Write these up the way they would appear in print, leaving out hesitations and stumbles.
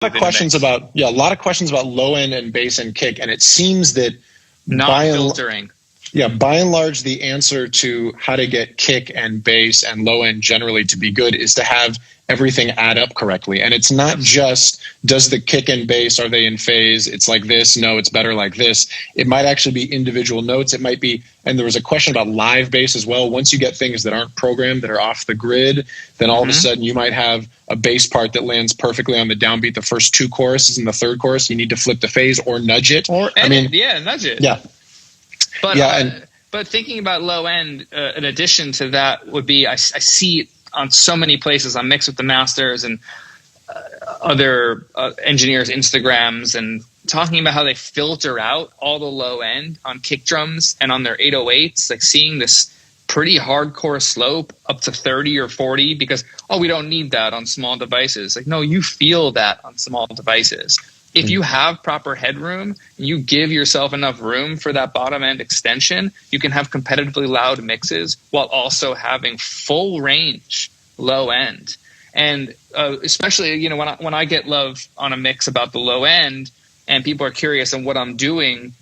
of questions about a lot of questions about low end and bass and kick, and it seems that not filtering. By and large, the answer to how to get kick and bass and low end generally to be good is to have everything add up correctly. And it's not just, does the kick and bass, are they in phase? It's like this. No, it's better like this. It might actually be individual notes. It might be, and there was a question about live bass as well. Once you get things that aren't programmed, that are off the grid, then all of a sudden you might have a bass part that lands perfectly on the downbeat the first two choruses, and the third chorus you need to flip the phase or nudge it. Or nudge it. Yeah. But thinking about low end, in addition to that would be, I see it on so many places on Mix with the Masters and other engineers' Instagrams, and talking about how they filter out all the low end on kick drums and on their 808s, like seeing this pretty hardcore slope up to 30 or 40 because, we don't need that on small devices. Like, no, you feel that on small devices. If you have proper headroom and you give yourself enough room for that bottom end extension, you can have competitively loud mixes while also having full range low end. And especially, when I get love on a mix about the low end and people are curious on what I'm doing,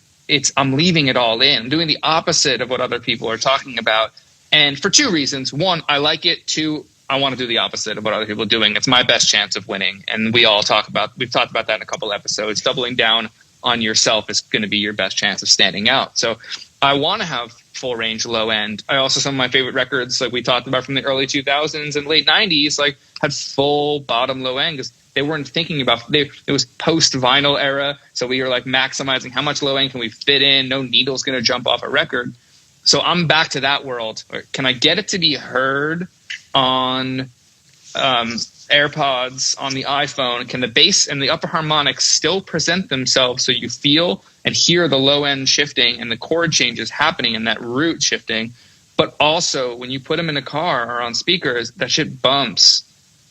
I'm leaving it all in. I'm doing the opposite of what other people are talking about. And for two reasons. One, I like it. Two, I want to do the opposite of what other people are doing. It's my best chance of winning. And we've talked about that in a couple episodes. Doubling down on yourself is going to be your best chance of standing out. So I want to have full range low end. I also, some of my favorite records, like we talked about from the early 2000s and late 90s, like had full bottom low end because they weren't thinking about, it was post vinyl era. So we were like maximizing how much low end can we fit in? No needle's going to jump off a record. So I'm back to that world. Can I get it to be heard on AirPods, on the iPhone? Can the bass and the upper harmonics still present themselves so you feel and hear the low end shifting and the chord changes happening and that root shifting? But also when you put them in a car or on speakers, that shit bumps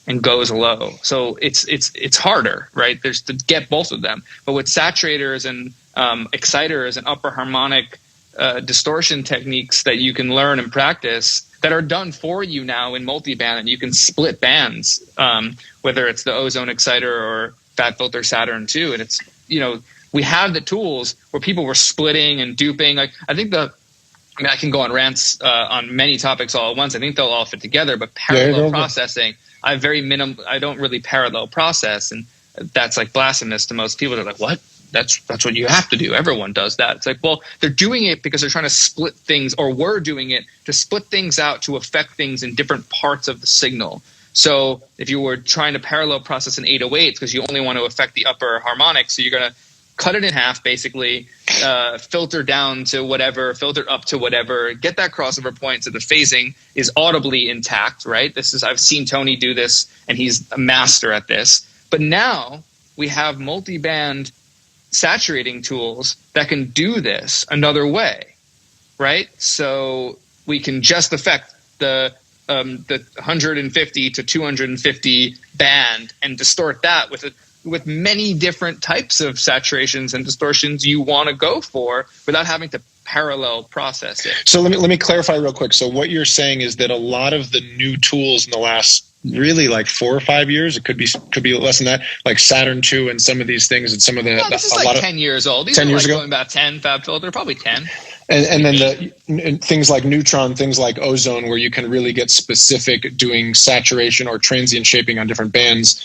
and goes low. So it's harder, right? There's to get both of them. But with saturators and exciters and upper harmonic distortion techniques that you can learn and practice that are done for you now in multiband, and you can split bands, whether it's the Ozone Exciter or Fat Filter Saturn 2. And it's, we have the tools where people were splitting and duping. Like, I can go on rants on many topics all at once. I think they'll all fit together, but parallel processing, I don't really parallel process. And that's like blasphemous to most people. They're like, what? That's what you have to do. Everyone does that. It's like, well, they're doing it because they're trying to split things, or we're doing it to split things out to affect things in different parts of the signal. So if you were trying to parallel process an 808 because you only want to affect the upper harmonic, so you're going to cut it in half, basically, filter down to whatever, filter up to whatever, get that crossover point so the phasing is audibly intact, right? I've seen Tony do this, and he's a master at this. But now we have multi-band saturating tools that can do this another way, right? So we can just affect the 150 to 250 band and distort that with many different types of saturations and distortions you want to go for without having to parallel process it. So let me clarify real quick. So what you're saying is that a lot of the new tools in the last really like 4 or 5 years, it could be less than that, like Saturn 2 and some of these things and some of the... No, this is like 10 years old. These 10 are years like ago? going about 10, Fab Filter, probably 10. And then things like Neutron, things like Ozone, where you can really get specific doing saturation or transient shaping on different bands,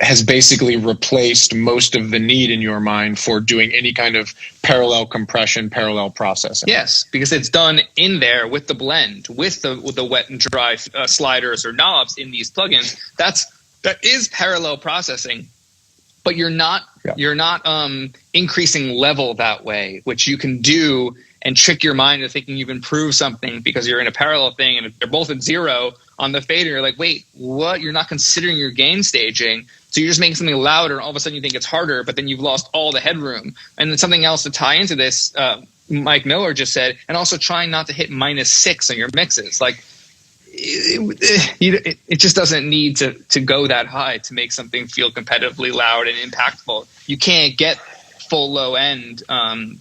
has basically replaced most of the need in your mind for doing any kind of parallel compression, parallel processing. Yes, because it's done in there with the blend, with the wet and dry sliders or knobs in these plugins. That is parallel processing, but you're not increasing level that way, which you can do and trick your mind into thinking you've improved something because you're in a parallel thing and they're both at 0 on the fader. You're like, wait, what? You're not considering your gain staging. So you're just making something louder and all of a sudden you think it's harder, but then you've lost all the headroom. And then something else to tie into this, Mike Miller just said, and also trying not to hit -6 on your mixes. Like, it just doesn't need to go that high to make something feel competitively loud and impactful. You can't get full low end,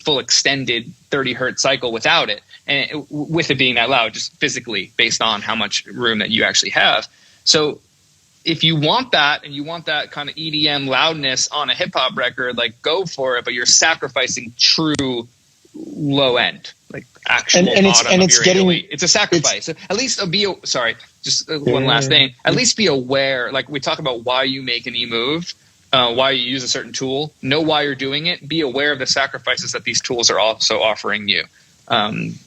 full extended 30 hertz cycle without it, and with it being that loud, just physically based on how much room that you actually have. So if you want that and you want that kind of EDM loudness on a hip hop record, like go for it, but you're sacrificing true low end, like actual it's a sacrifice. At least one last thing. At least be aware. Like we talk about why you make an move, why you use a certain tool. Know why you're doing it. Be aware of the sacrifices that these tools are also offering you.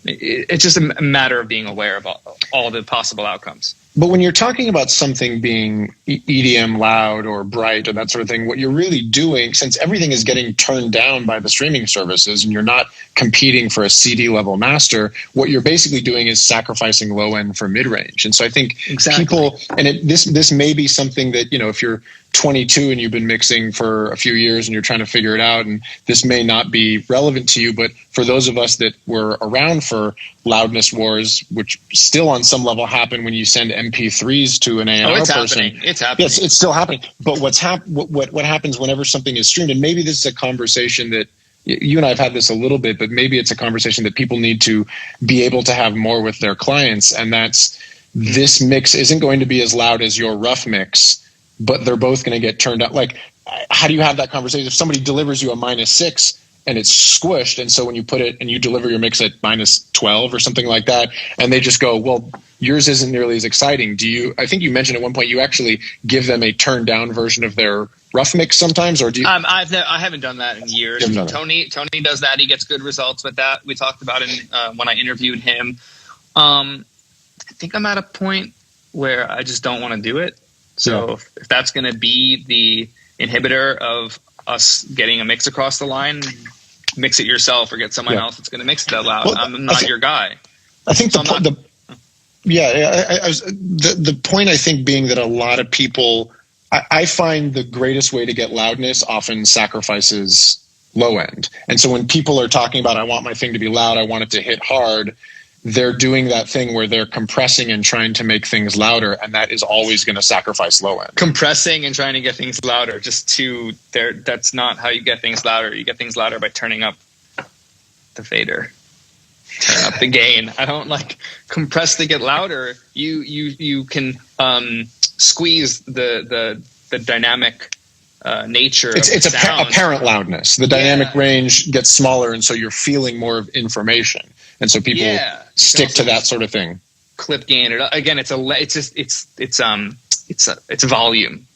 It's just a matter of being aware of all the possible outcomes. But when you're talking about something being EDM loud or bright or that sort of thing, what you're really doing, since everything is getting turned down by the streaming services and you're not competing for a CD level master, what you're basically doing is sacrificing low end for mid range. And so I think people, and this may be something that, if you're 22 and you've been mixing for a few years and you're trying to figure it out, and this may not be relevant to you, but for those of us that were around for loudness wars, which still on some level happen when you send MP3s to an A&R person. It's happening. Yes, it's still happening. But what happens whenever something is streamed, and maybe this is a conversation that you and I have had this a little bit, but maybe it's a conversation that people need to be able to have more with their clients, and that's this mix isn't going to be as loud as your rough mix, but they're both going to get turned up. Like, how do you have that conversation if somebody delivers you a -6 and it's squished, and so when you put it and you deliver your mix at -12 or something like that, and they just go, well, yours isn't nearly as exciting. I think you mentioned at one point you actually give them a turned down version of their rough mix sometimes, or do you? I haven't done that in years. Tony does that. He gets good results with that. We talked about it when I interviewed him. I think I'm at a point where I just don't want to do it. So if that's going to be the inhibitor of us getting a mix across the line, mix it yourself or get someone else that's going to mix it that loud. Well, I'm not your guy. I think the point I think being that a lot of people, I find the greatest way to get loudness often sacrifices low end. And so when people are talking about, I want my thing to be loud, I want it to hit hard, they're doing that thing where they're compressing and trying to make things louder, and that is always going to sacrifice low end. Compressing and trying to get things louder, that's not how you get things louder. You get things louder by turning up the fader, turn up the gain. I don't like compress to get louder. You can squeeze the dynamic nature. It's apparent loudness. The dynamic range gets smaller, and so you're feeling more of information. And so people stick to that sort of thing. Clip gain. Again, it's volume.